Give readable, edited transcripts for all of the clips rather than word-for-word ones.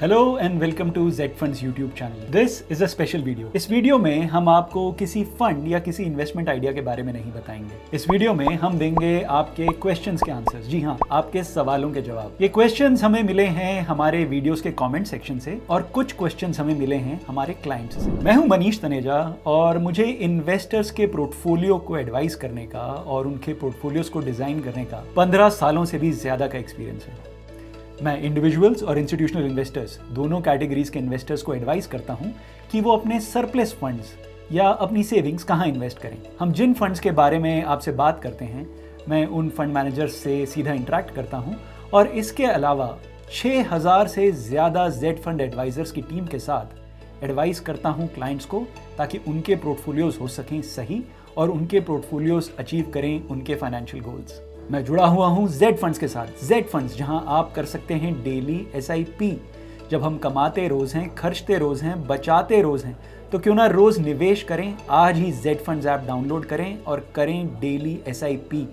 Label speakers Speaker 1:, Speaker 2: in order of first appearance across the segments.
Speaker 1: Hello and welcome to Z funds YouTube channel. This is a special video. इस video में हम आपको किसी फंड या किसी इन्वेस्टमेंट आइडिया के बारे में नहीं बताएंगे। इस वीडियो में हम देंगे आपके क्वेश्चंस के आंसर्स। जी हाँ, आपके सवालों के जवाब। ये क्वेश्चंस हमें मिले हैं हमारे वीडियोस के कमेंट सेक्शन से और कुछ क्वेश्चंस हमें मिले हैं हमारे क्लाइंट्स से। मैं हूं मनीष तनेजा और मुझे इन्वेस्टर्स के पोर्टफोलियो को एडवाइस करने का और उनके पोर्टफोलियोज को डिजाइन करने का 15 सालों से भी ज्यादा का एक्सपीरियंस है। मैं इंडिविजुअल्स और इंस्टीट्यूशनल इन्वेस्टर्स दोनों कैटेगरीज के इन्वेस्टर्स को एडवाइस करता हूं कि वो अपने सरप्लस फंड्स या अपनी सेविंग्स कहां इन्वेस्ट करें। हम जिन फंड्स के बारे में आपसे बात करते हैं, मैं उन फंड मैनेजर्स से सीधा इंटरेक्ट करता हूं और इसके अलावा 6000 से ज़्यादा जेड फंड एडवाइजर्स की टीम के साथ एडवाइस करता हूं क्लाइंट्स को, ताकि उनके पोर्टफोलियोज हो सकें सही और उनके पोर्टफोलियोज अचीव करें उनके फाइनेंशियल गोल्स। मैं जुड़ा हुआ हूं जेड फंड्स के साथ। जेड फंड्स, जहां आप कर सकते हैं डेली SIP। जब हम कमाते रोज हैं, खर्चते रोज हैं, बचाते रोज हैं, तो क्यों ना रोज निवेश करें। आज ही जेड फंड्स ऐप डाउनलोड करें और करें डेली SIP।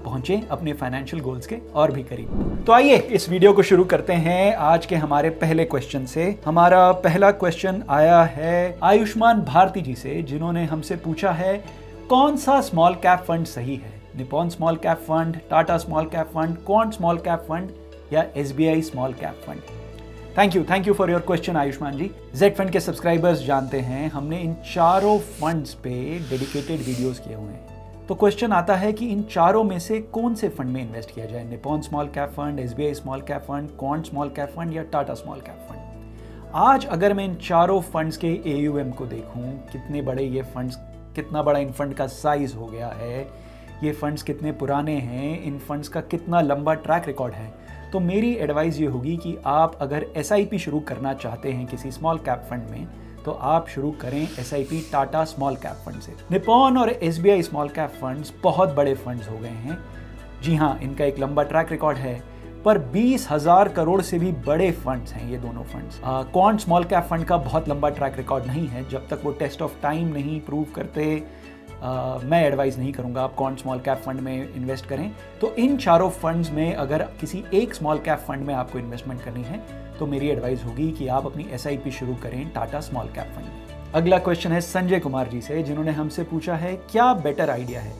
Speaker 1: पहुंचे अपने फाइनेंशियल गोल्स के और भी करीब। तो आइए इस वीडियो को शुरू करते हैं आज के हमारे पहले क्वेश्चन से। हमारा पहला क्वेश्चन आया है आयुष्मान भारती जी से, जिन्होंने हमसे पूछा है कौन सा स्मॉल कैप फंड सही है। Nippon small cap fund, Tata small cap fund, Quant small cap fund या SBI small cap fund. Thank you for your question Ayushman ji. Z fund के सब्सक्राइबर्स जानते हैं हमने इन चारों फंड्स पे डेडिकेटेड वीडियोस किए हुए हैं। तो क्वेश्चन आता है कि इन चारों में से कौन से फंड में इन्वेस्ट किया जाए, Nippon small cap fund, SBI small cap fund, Quant small cap fund या टाटा स्मॉल कैप फंड। आज अगर मैं इन चारों फंड्स के AUM को देखूं, कितने बड़े ये फंड्स, कितना बड़ा इन फंड का साइज हो गया है, ये फंड्स कितने पुराने हैं, इन फंड्स का कितना लंबा ट्रैक रिकॉर्ड है, तो मेरी एडवाइस ये होगी कि आप अगर SIP शुरू करना चाहते हैं किसी स्मॉल कैप फंड में, तो आप शुरू करें SIP Tata small cap fund से। निपॉन और SBI स्मॉल कैप फंड्स बहुत बड़े फंड्स हो गए हैं। जी हाँ, इनका एक लंबा ट्रैक रिकॉर्ड है, पर 20,000 करोड़ से भी बड़े फंड्स हैं ये दोनों funds. Quant small cap fund का बहुत लंबा ट्रैक रिकॉर्ड नहीं है। जब तक वो टेस्ट ऑफ टाइम नहीं प्रूव करते, मैं एडवाइस नहीं करूंगा आप क्वांट स्मॉल कैप फंड में इन्वेस्ट करें। तो इन चारों फंड्स में अगर किसी एक स्मॉल कैप फंड में आपको इन्वेस्टमेंट करनी है, तो मेरी एडवाइस होगी कि आप अपनी SIP शुरू करें टाटा स्मॉल कैप फंड में। अगला क्वेश्चन है संजय कुमार जी से, जिन्होंने हमसे पूछा है क्या बेटर आइडिया है,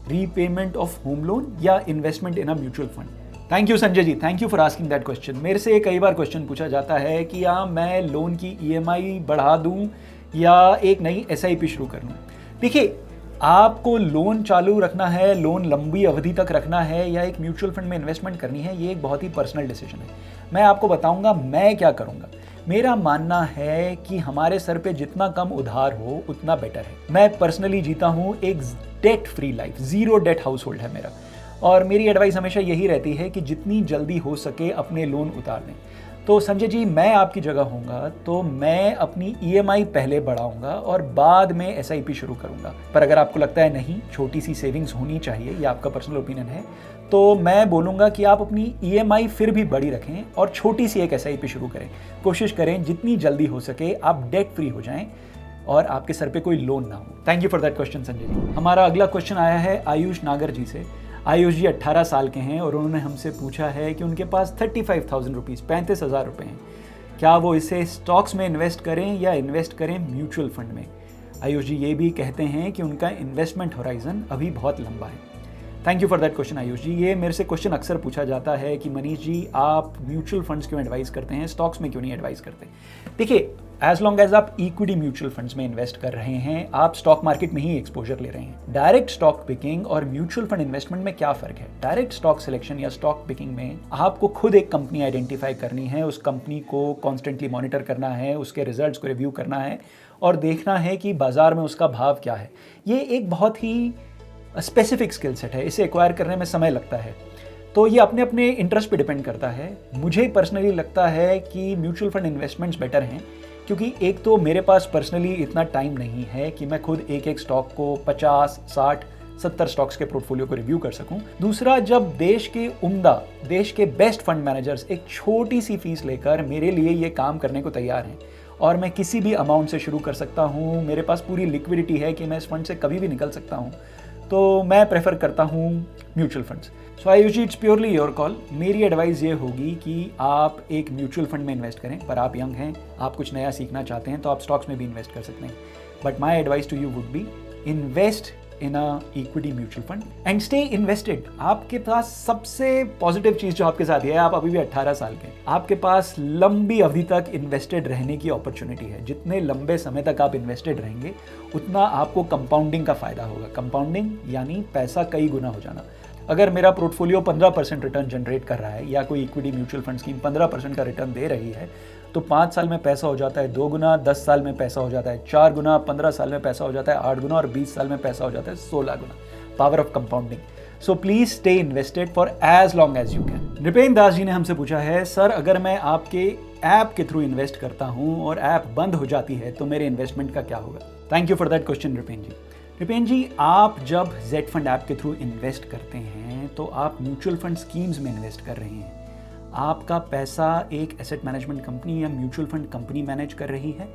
Speaker 1: रीपेमेंट ऑफ होम लोन या investment in a mutual fund. Thank you Sanjay ji, thank you for asking that question. मेरे से कई बार क्वेश्चन पूछा जाता है कि मैं लोन की EMI बढ़ा दूं या एक नई SIP शुरू कर लूं। देखिए, आपको लोन चालू रखना है, लोन लंबी अवधि तक रखना है या एक म्यूचुअल फंड में इन्वेस्टमेंट करनी है, ये एक बहुत ही पर्सनल डिसीजन है। मैं आपको बताऊंगा मैं क्या करूंगा। मेरा मानना है कि हमारे सर पे जितना कम उधार हो उतना बेटर है। मैं पर्सनली जीता हूं एक debt free life, 0 debt household है मेरा, और मेरी एडवाइस हमेशा यही रहती है कि जितनी जल्दी हो सके अपने लोन उतार दें। तो संजय जी, मैं आपकी जगह होऊंगा तो मैं अपनी EMI पहले बढ़ाऊंगा और बाद में SIP शुरू करूंगा। पर अगर आपको लगता है नहीं, छोटी सी सेविंग्स होनी चाहिए, ये आपका पर्सनल ओपिनियन है, तो मैं बोलूँगा कि आप अपनी EMI फिर भी बड़ी रखें और छोटी सी एक SIP शुरू करें। कोशिश करें जितनी जल्दी हो सके आप डेट फ्री हो जाएं और आपके सर पे कोई लोन ना हो। Thank you for that question Sanjay ji. हमारा अगला क्वेश्चन आया है आयुष नागर जी से। आयुष जी 18 साल के हैं और उन्होंने हमसे पूछा है कि उनके पास 35,000 रुपीज़, 35,000 रुपये हैं। क्या वो इसे स्टॉक्स में इन्वेस्ट करें या इन्वेस्ट करें म्यूचुअल फंड में। आयुष जी ये भी कहते हैं कि उनका इन्वेस्टमेंट होराइजन अभी बहुत लंबा है। Thank you for that question Ayush ji. ये मेरे से क्वेश्चन अक्सर पूछा जाता है कि मनीष जी आप म्यूचुअल फंड्स क्यों एडवाइस करते हैं, स्टॉक्स में क्यों नहीं एडवाइस करते। देखिए, एज लॉन्ग एज आप इक्विटी म्यूचुअल फंड्स में इन्वेस्ट कर रहे हैं, आप स्टॉक मार्केट में ही एक्सपोजर ले रहे हैं। डायरेक्ट स्टॉक पिकिंग और म्यूचुअल फंड इन्वेस्टमेंट में क्या फर्क है। डायरेक्ट स्टॉक सिलेक्शन या स्टॉक पिकिंग में आपको खुद एक कंपनी आइडेंटिफाई करनी है, उस कंपनी को कॉन्स्टेंटली मॉनिटर करना है, उसके रिजल्ट्स को रिव्यू करना है और देखना है कि बाजार में उसका भाव क्या है। ये एक बहुत ही स्पेसिफिक स्किल सेट है, इसे एक्वायर करने में समय लगता है। तो ये अपने अपने इंटरेस्ट पे डिपेंड करता है। मुझे पर्सनली लगता है कि म्यूचुअल फंड इन्वेस्टमेंट्स बेटर हैं, क्योंकि एक तो मेरे पास पर्सनली इतना टाइम नहीं है कि मैं खुद एक एक स्टॉक को 50, 60, 70 स्टॉक्स के पोर्टफोलियो को रिव्यू कर सकूं। दूसरा, जब देश के उम्दा, देश के बेस्ट फंड मैनेजर्स एक छोटी सी फीस लेकर मेरे लिए ये काम करने को तैयार हैं और मैं किसी भी अमाउंट से शुरू कर सकता हूँ, मेरे पास पूरी लिक्विडिटी है कि मैं इस फंड से कभी भी निकल सकता हूँ, तो मैं प्रेफर करता हूँ mutual funds. So I use it's purely your call. मेरी एडवाइस ये होगी कि आप एक म्यूचुअल फंड में इन्वेस्ट करें, पर आप यंग हैं, आप कुछ नया सीखना चाहते हैं तो आप स्टॉक्स में भी इन्वेस्ट कर सकते हैं। But my advice to you would be invest in a equity mutual fund and stay invested. आपके पास सबसे पॉजिटिव चीज जो आपके साथ है, आप अभी भी 18 साल के, आपके पास लंबी अवधि तक इन्वेस्टेड रहने की अपॉर्चुनिटी है। जितने लंबे समय तक आप इन्वेस्टेड रहेंगे उतना आपको कंपाउंडिंग का फायदा होगा। कंपाउंडिंग यानी पैसा कई गुना हो जाना। अगर मेरा पोर्टफोलियो 15% रिटर्न जनरेट कर रहा है या कोई इक्विटी म्यूचुअल फंड स्कीम 15% का रिटर्न दे रही है, तो 5 साल में पैसा हो जाता है 2 गुना, 10 साल में पैसा हो जाता है 4 गुना, 15 साल में पैसा हो जाता है 8 गुना और 20 साल में पैसा हो जाता है 16 गुना। Power of compounding. So please stay invested for as long as you can. Nripendra Das ji ने हमसे पूछा है, सर अगर मैं आपके ऐप के थ्रू इन्वेस्ट करता हूं और ऐप बंद हो जाती है तो मेरे इन्वेस्टमेंट का क्या होगा? Thank you for that question Nripendra ji. Nripendra ji, आप जब जेड फंड ऐप के थ्रू इन्वेस्ट करते हैं तो आप म्यूचुअल फंड स्कीम्स में इन्वेस्ट कर रहे हैं। आपका पैसा एक एसेट मैनेजमेंट कंपनी या म्यूचुअल फंड कंपनी मैनेज कर रही है।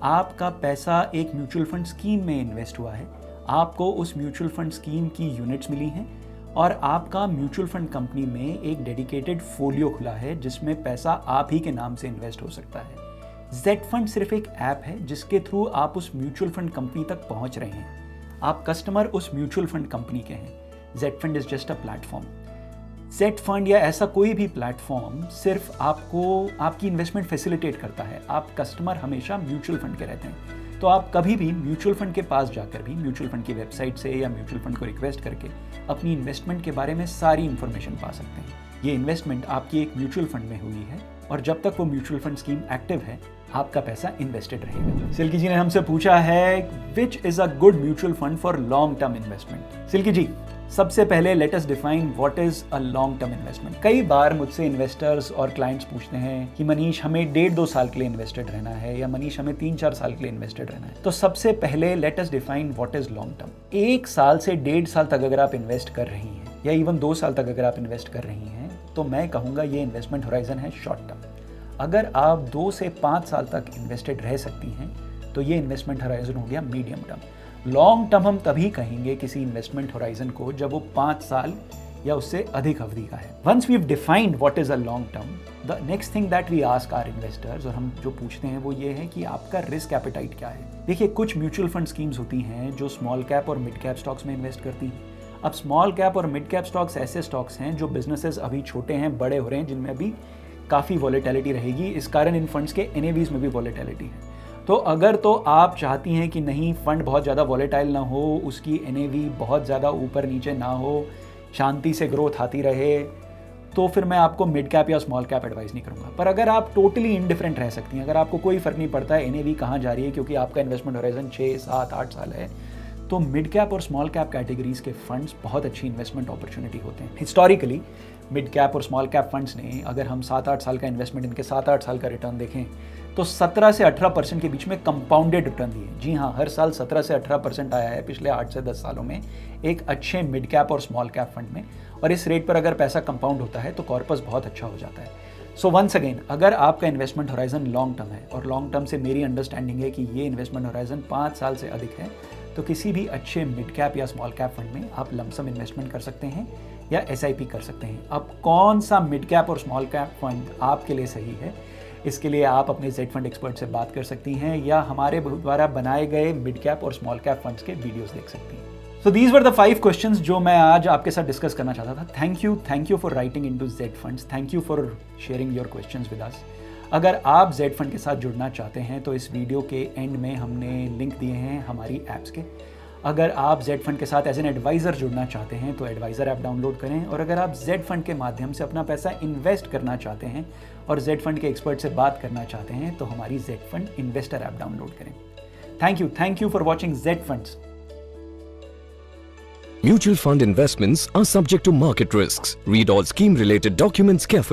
Speaker 1: आपका पैसा एक म्यूचुअल फंड स्कीम में इन्वेस्ट हुआ है। आपको उस म्यूचुअल फंड स्कीम की यूनिट्स मिली हैं और आपका म्यूचुअल फंड कंपनी में एक डेडिकेटेड फोलियो खुला है जिसमें पैसा आप ही के नाम से इन्वेस्ट हो सकता है। जेड फंड सिर्फ एक ऐप है जिसके थ्रू आप उस म्यूचुअल फंड कंपनी तक पहुंच रहे हैं। आप कस्टमर उस म्यूचुअल फंड कंपनी के हैं। Z fund is just a platform. Z fund या ऐसा कोई भी प्लेटफॉर्म सिर्फ आपको आपकी इन्वेस्टमेंट फैसिलिटेट करता है। आप कस्टमर हमेशा म्यूचुअल फंड के रहते हैं। तो आप कभी भी म्यूचुअल फंड के पास जाकर भी म्यूचुअल फंड की वेबसाइट से या म्यूचुअल फंड को रिक्वेस्ट करके अपनी इन्वेस्टमेंट के बारे में सारी इन्फॉर्मेशन पा सकते हैं। ये इन्वेस्टमेंट आपकी एक म्यूचुअल फंड में हुई है और जब तक वो म्यूचुअल फंड स्कीम एक्टिव है आपका पैसा इन्वेस्टेड रहेगा। सिल्की जी ने हमसे पूछा है, which is a good mutual fund for long term investment? Silky ji, सबसे पहले let us define what is a long term investment. कई बार मुझसे इन्वेस्टर्स और क्लाइंट्स पूछते हैं कि मनीष हमें 1.5-2 साल के लिए इन्वेस्टेड रहना है या मनीष हमें 3-4 साल के लिए इन्वेस्टेड रहना है। तो सबसे पहले let us define what is long term. 1 साल से 1.5 साल तक अगर आप इन्वेस्ट कर रही हैं या इवन 2 साल तक अगर आप इन्वेस्ट कर रही हैं तो मैं कहूँगा ये इन्वेस्टमेंट होराइजन है शॉर्ट टर्म। अगर आप 2 से 5 साल तक इन्वेस्टेड रह सकती हैं तो ये इन्वेस्टमेंट होराइजन हो गया मीडियम टर्म। लॉन्ग टर्म हम तभी कहेंगे किसी इन्वेस्टमेंट होराइजन को जब वो 5 साल या उससे अधिक अवधि का है। Once we have defined what is a long term, the next thing that we ask our investors, और हम जो पूछते हैं वो ये है कि आपका रिस्क एपेटाइट क्या है। देखिए, कुछ म्यूचुअल फंड स्कीम्स होती हैं जो स्मॉल कैप और मिड कैप स्टॉक्स में इन्वेस्ट करती हैं। अब स्मॉल कैप और मिड कैप स्टॉक्स ऐसे स्टॉक्स हैं जो बिजनेसेस अभी छोटे हैं, बड़े हो रहे हैं, जिनमें अभी काफ़ी वॉलेटिलिटी रहेगी। इस कारण इन फंड्स के एनएवीज में भी वॉलेटिलिटी है। तो अगर तो आप चाहती हैं कि नहीं, फंड बहुत ज़्यादा वॉलेटाइल ना हो, उसकी एनएवी बहुत ज़्यादा ऊपर नीचे ना हो, शांति से ग्रोथ आती रहे, तो फिर मैं आपको मिड कैप या स्मॉल कैप एडवाइस नहीं करूँगा। पर अगर आप टोटली इंडिफरेंट रह सकती हैं, अगर आपको कोई फ़र्क नहीं पड़ता है एनएवी कहाँ जा रही है क्योंकि आपका इन्वेस्टमेंट होराइजन 6, 7, 8 साल है, तो मिड कैप और स्मॉल कैप कैटेगरीज के फंड्स बहुत अच्छी इन्वेस्टमेंट अपॉर्चुनिटी होते हैं। हिस्टोरिकली मिड कैप और स्मॉल कैप फंड्स ने, अगर हम 7-8 साल का इन्वेस्टमेंट, इनके 7-8 साल का रिटर्न देखें तो 17 से 18% के बीच में कंपाउंडेड रिटर्न दिए। जी हाँ, हर साल 17 से 18% आया है पिछले 8 से 10 सालों में एक अच्छे मिड कैप और स्मॉल कैप फंड में। और इस रेट पर अगर पैसा कंपाउंड होता है तो कॉर्पस बहुत अच्छा हो जाता है। सो वंस अगेन, अगर आपका इन्वेस्टमेंट होराइजन लॉन्ग टर्म है, और लॉन्ग टर्म से मेरी अंडरस्टैंडिंग है कि ये इन्वेस्टमेंट होराइजन 5 साल से अधिक है, तो किसी भी अच्छे मिड कैप या स्मॉल कैप फंड में आप लमसम इन्वेस्टमेंट कर सकते हैं या एसआईपी कर सकते हैं। अब कौन सा मिड कैप और स्मॉल कैप फंड आपके लिए सही है, इसके लिए आप अपने जेड फंड एक्सपर्ट से बात कर सकती हैं या हमारे द्वारा बनाए गए मिड कैप और स्मॉल कैप फंड्स के वीडियोस देख सकती हैं। So these were the 5 questions जो मैं आज आपके साथ डिस्कस करना चाहता था। Thank you for writing into Z funds. Thank you for sharing your questions with us. अगर आप जेड फंड के साथ जुड़ना चाहते हैं तो इस वीडियो के एंड में हमने लिंक दिए हैं हमारी ऐप्स के। अगर आप जेड फंड के साथ एज एन एडवाइज़र जुड़ना चाहते हैं तो एडवाइज़र ऐप डाउनलोड करें। और अगर आप जेड फंड के माध्यम से अपना पैसा इन्वेस्ट करना चाहते हैं और जेड फंड के एक्सपर्ट से बात करना चाहते हैं तो हमारी Z fund investor app download करें। Thank you for watching Z funds.
Speaker 2: Mutual fund investments are subject to market risks. Read all scheme-related documents carefully.